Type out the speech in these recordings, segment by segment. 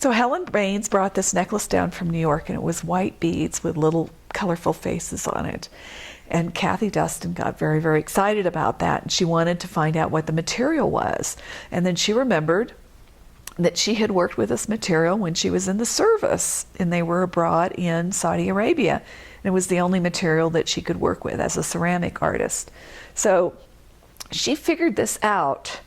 So Helen Baines brought this necklace down from New York, and it was white beads with little colorful faces on it. And Kathy Dustin got very, very excited about that, and she wanted to find out what the material was. And then she remembered that she had worked with this material when she was in the service, and they were abroad in Saudi Arabia. And it was the only material that she could work with as a ceramic artist. So she figured this out,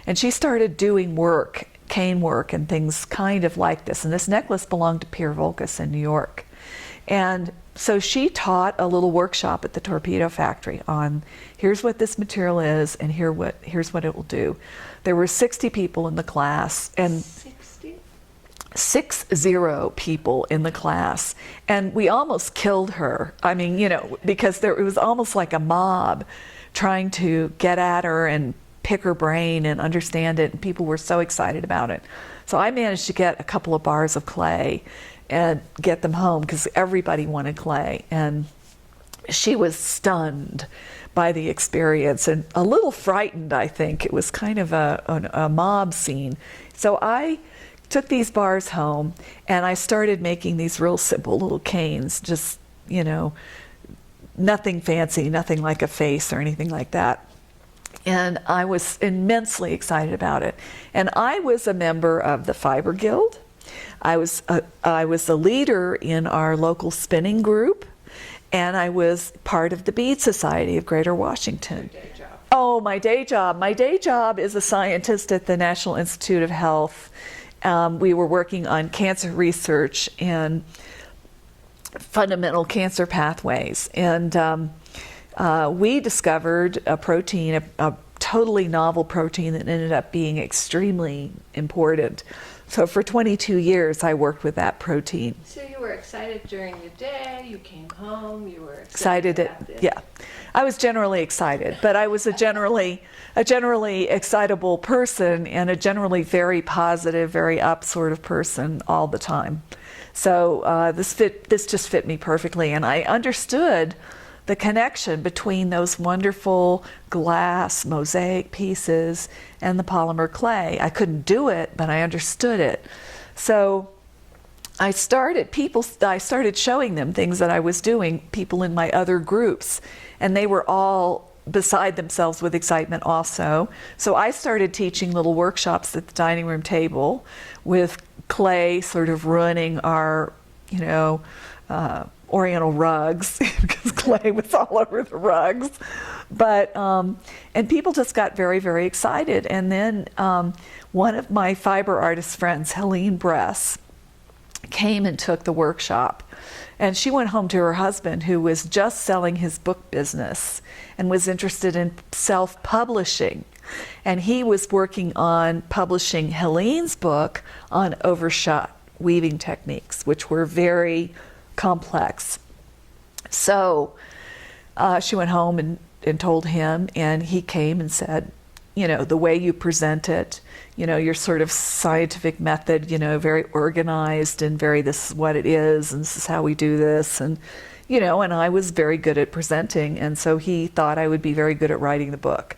and she started doing work, cane work and things kind of like this. And this necklace belonged to Pierre Volkas in New York. And so she taught a little workshop at the torpedo factory on here's what this material is and here's what it will do. There were 60 people in the class, and 60 people in the class, and we almost killed her. I mean, you know, because it was almost like a mob trying to get at her and pick her brain and understand it, and people were so excited about it. So I managed to get a couple of bars of clay and get them home because everybody wanted clay, and she was stunned by the experience and a little frightened, I think. It was kind of a mob scene. So I took these bars home and I started making these real simple little canes, just, you know, nothing fancy, nothing like a face or anything like that. And I was immensely excited about it. And I was a member of the Fiber Guild. I was a leader in our local spinning group, and I was part of the Bead Society of Greater Washington. Your day job. Oh, my day job. My day job is a scientist at the National Institute of Health. We were working on cancer research and fundamental cancer pathways. And we discovered a protein, a totally novel protein that ended up being extremely important. So for 22 years, I worked with that protein. So you were excited during the day, you came home, you were excited about this. Yeah. I was generally excited, but I was a generally excitable person and a generally very positive, very up sort of person all the time. So this just fit me perfectly, and I understood the connection between those wonderful glass mosaic pieces and the polymer clay. I couldn't do it, but I understood it. So I started showing them things that I was doing, people in my other groups, and they were all beside themselves with excitement also. So I started teaching little workshops at the dining room table with clay sort of ruining our, you know, Oriental rugs because clay was all over the rugs. But, and people just got very, very excited. And then one of my fiber artist friends, Helene Bress, came and took the workshop. And she went home to her husband, who was just selling his book business and was interested in self-publishing. And he was working on publishing Helene's book on overshot weaving techniques, which were very complex. So she went home and told him, and he came and said, you know, the way you present it, you know, your sort of scientific method, you know, very organized and very, this is what it is, and this is how we do this. And, you know, and I was very good at presenting, and so he thought I would be very good at writing the book.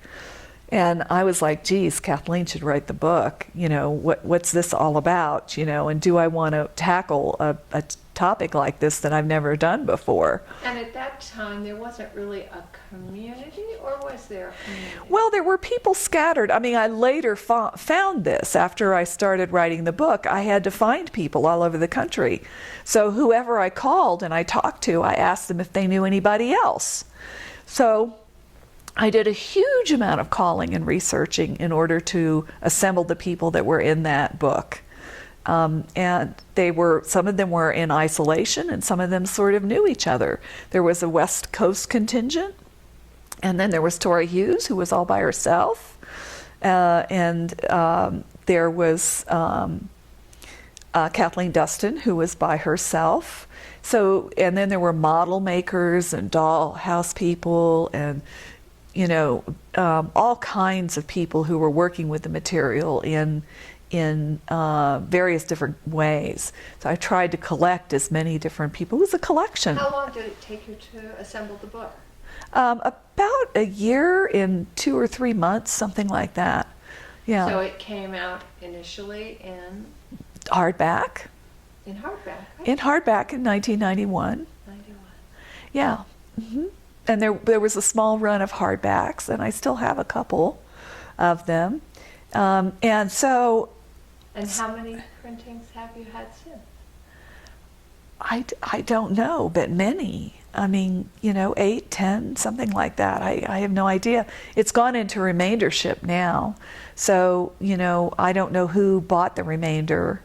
And I was like, geez, Kathleen should write the book. You know, what's this all about? You know, and do I want to tackle a topic like this that I've never done before? And at that time, there wasn't really a community, or was there a community? Well, there were people scattered. I mean, I later found this. After I started writing the book, I had to find people all over the country. So whoever I called and I talked to, I asked them if they knew anybody else. So I did a huge amount of calling and researching in order to assemble the people that were in that book. And some of them were in isolation, and some of them sort of knew each other. There was a West Coast contingent, and then there was Tori Hughes, who was all by herself, and there was Kathleen Dustin, who was by herself. So, and then there were model makers and dollhouse people, and you know, all kinds of people who were working with the material in various different ways. So I tried to collect as many different people. It was a collection. How long did it take you to assemble the book? About a year in 2 or 3 months, something like that. Yeah. So it came out initially in hardback. In hardback? Right? In hardback in 1991. 91. Yeah. And there was a small run of hardbacks, and I still have a couple of them. And so And how many printings have you had since? I don't know, but many. I mean, 8, 10, something like that. I have no idea. It's gone into remaindership now. So, I don't know who bought the remaindership.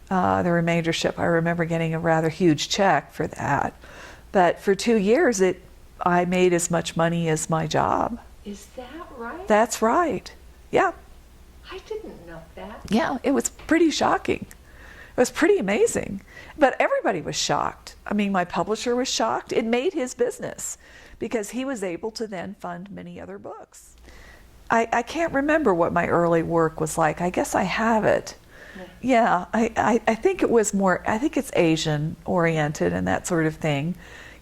I remember getting a rather huge check for that. But for 2 years, I made as much money as my job. Is that right? That's right. Yeah. I didn't know that. Yeah, it was pretty shocking. It was pretty amazing. But everybody was shocked. I mean, my publisher was shocked. It made his business because he was able to then fund many other books. I can't remember what my early work was like. I guess I have it. Yeah, I think it was more, I think it's Asian oriented and that sort of thing.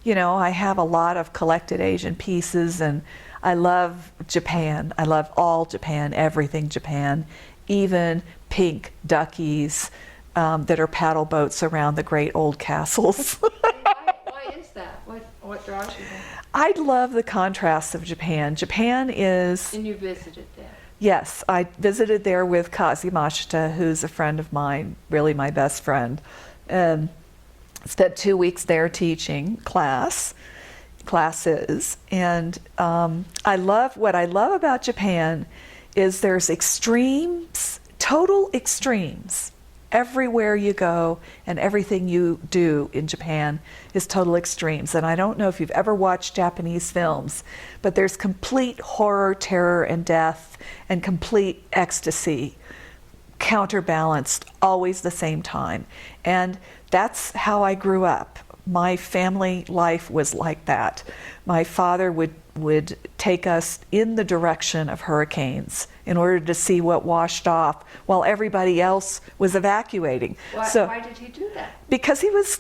I have a lot of collected Asian pieces, and I love Japan. I love all Japan, everything Japan, even pink duckies that are paddle boats around the great old castles. Why is that? What draws you there? I love the contrast of Japan. Japan is... And you visited there? Yes, I visited there with Kazi Mashita, who's a friend of mine, really my best friend. And spent 2 weeks there teaching classes. And what I love about Japan is there's extremes, total extremes. Everywhere you go and everything you do in Japan is total extremes. And I don't know if you've ever watched Japanese films, but there's complete horror, terror, and death, and complete ecstasy, counterbalanced always the same time. And that's how I grew up. My family life was like that. My father would take us in the direction of hurricanes in order to see what washed off while everybody else was evacuating. Why did he do that? Because he was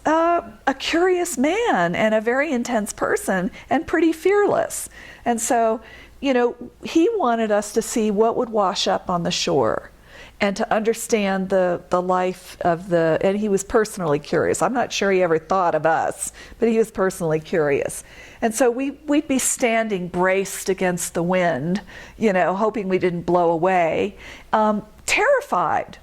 a curious man and a very intense person and pretty fearless. And so, he wanted us to see what would wash up on the shore and to understand the life of and he was personally curious. I'm not sure he ever thought of us, but he was personally curious. And so we'd be standing braced against the wind, hoping we didn't blow away, terrified,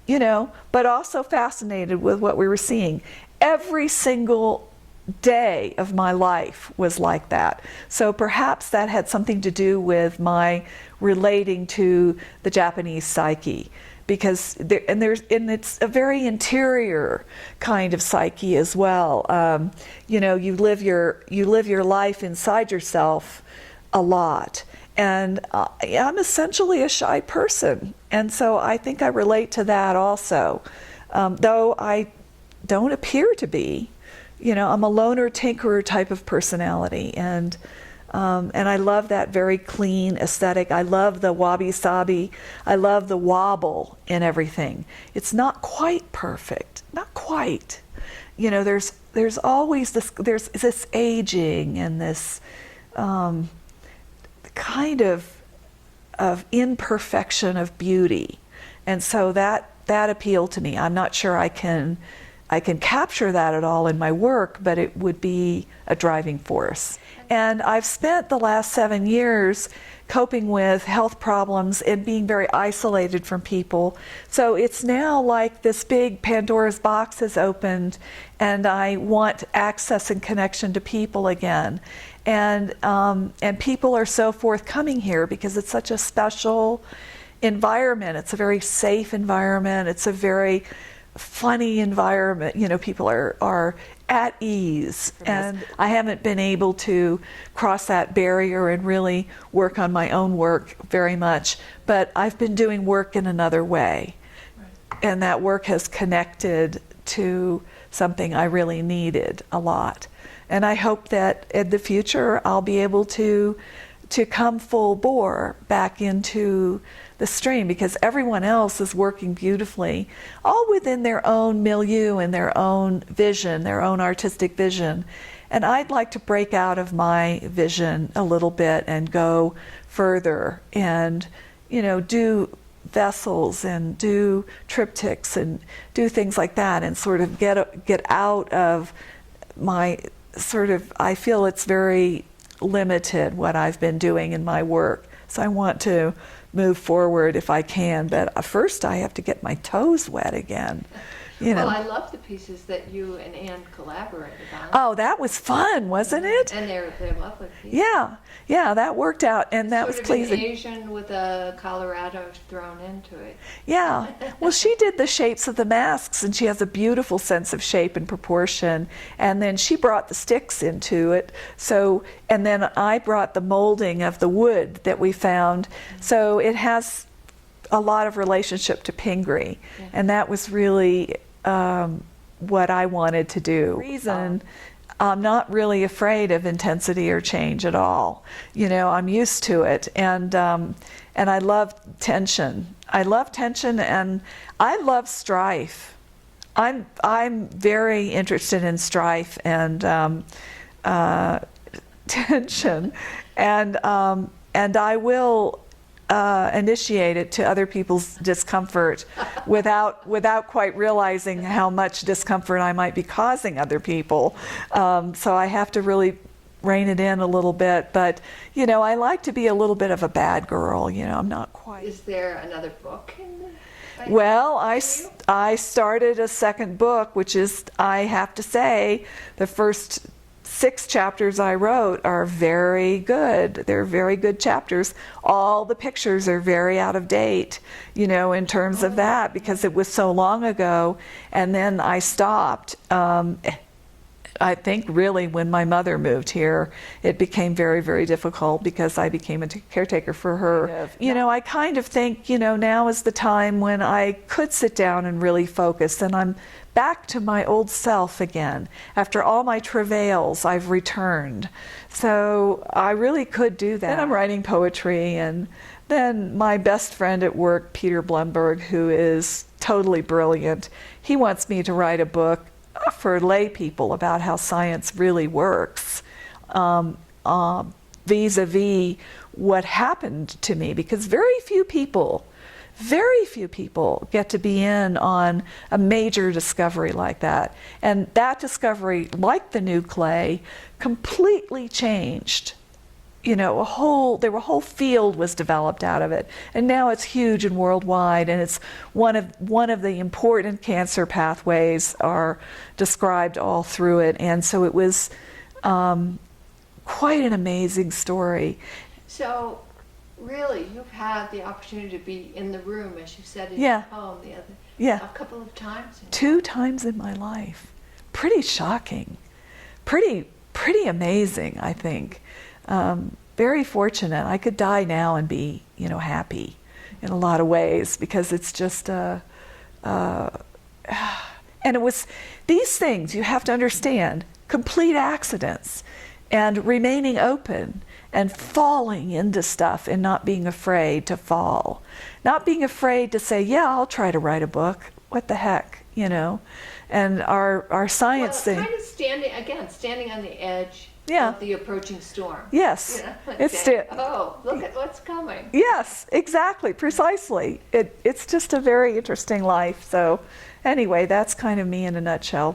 but also fascinated with what we were seeing. Every single day of my life was like that. So perhaps that had something to do with my relating to the Japanese psyche, because it's a very interior kind of psyche as well. You live your life inside yourself a lot, and I'm essentially a shy person, and so I think I relate to that also, though I don't appear to be. I'm a loner tinkerer type of personality, and I love that very clean aesthetic. I love the wabi-sabi. I love the wobble in everything. It's not quite perfect, not quite. There's always this aging and this kind of imperfection of beauty, and so that appealed to me. I'm not sure I can capture that at all in my work, but it would be a driving force. And I've spent the last 7 years coping with health problems and being very isolated from people. So it's now like this big Pandora's box has opened, and I want access and connection to people again. And people are so forthcoming here because it's such a special environment. It's a very safe environment. It's a very funny environment. People are at ease, and I haven't been able to cross that barrier and really work on my own work very much, but I've been doing work in another way. Right. And that work has connected to something I really needed a lot. And I hope that in the future I'll be able to come full bore back into the stream, because everyone else is working beautifully, all within their own milieu and their own vision, their own artistic vision. And I'd like to break out of my vision a little bit and go further and, do vessels and do triptychs and do things like that, and sort of get out of my sort of, I feel it's very limited what I've been doing in my work. So I want to move forward if I can, but first I have to get my toes wet again. You know. Well, I love the pieces that you and Anne collaborated on. Oh, that was fun, wasn't it? And they're lovely pieces. Yeah, that worked out, and that was Sort of pleasing. an Asian with a Colorado thrown into it. Yeah. Well, she did the shapes of the masks, and she has a beautiful sense of shape and proportion. And then she brought the sticks into it. So, and then I brought the molding of the wood that we found. So it has a lot of relationship to Pingree, and that was really what I wanted to do. Reason. I'm not really afraid of intensity or change at all. You know, I'm used to it, and I love tension. I love tension, and I love strife. I'm very interested in strife and tension, and I will initiate it to other people's discomfort without quite realizing how much discomfort I might be causing other people. So I have to really rein it in a little bit. But, you know, I like to be a little bit of a bad girl. You know, I'm not quite. Is there another book in the Well, I started a second book, which is, I have to say, the first 6 chapters I wrote are very good. They're very good chapters. All the pictures are very out of date, you know, in terms of that, because it was so long ago. And then I stopped. I think really when my mother moved here, it became very, very difficult because I became a caretaker for her. You know, I kind of think, you know, now is the time when I could sit down and really focus, and I'm back to my old self again. After all my travails, I've returned. So I really could do that. Then I'm writing poetry, and then my best friend at work, Peter Blumberg, who is totally brilliant, he wants me to write a book for lay people about how science really works, vis-a-vis what happened to me, because very few people get to be in on a major discovery like that. And that discovery, like the new clay, completely changed. You know, a whole field was developed out of it, and now it's huge and worldwide, and it's one of the important cancer pathways are described all through it, and so it was quite an amazing story. So, really, you've had the opportunity to be in the room, as you said in Yeah. your poem the other, Yeah. a couple of times. 2 times in my life. Pretty shocking. Pretty amazing, I think. Very fortunate. I could die now and be, you know, happy in a lot of ways, because it's just and it was these things you have to understand: complete accidents, and remaining open, and falling into stuff, and not being afraid to fall, not being afraid to say, yeah, I'll try to write a book. What the heck, you know? And our science thing. Kind of standing on the edge. Yeah. Of the approaching storm. Yes. You know, It's saying, oh, look at what's coming. Yes, exactly, precisely. It's just a very interesting life. So anyway, that's kind of me in a nutshell.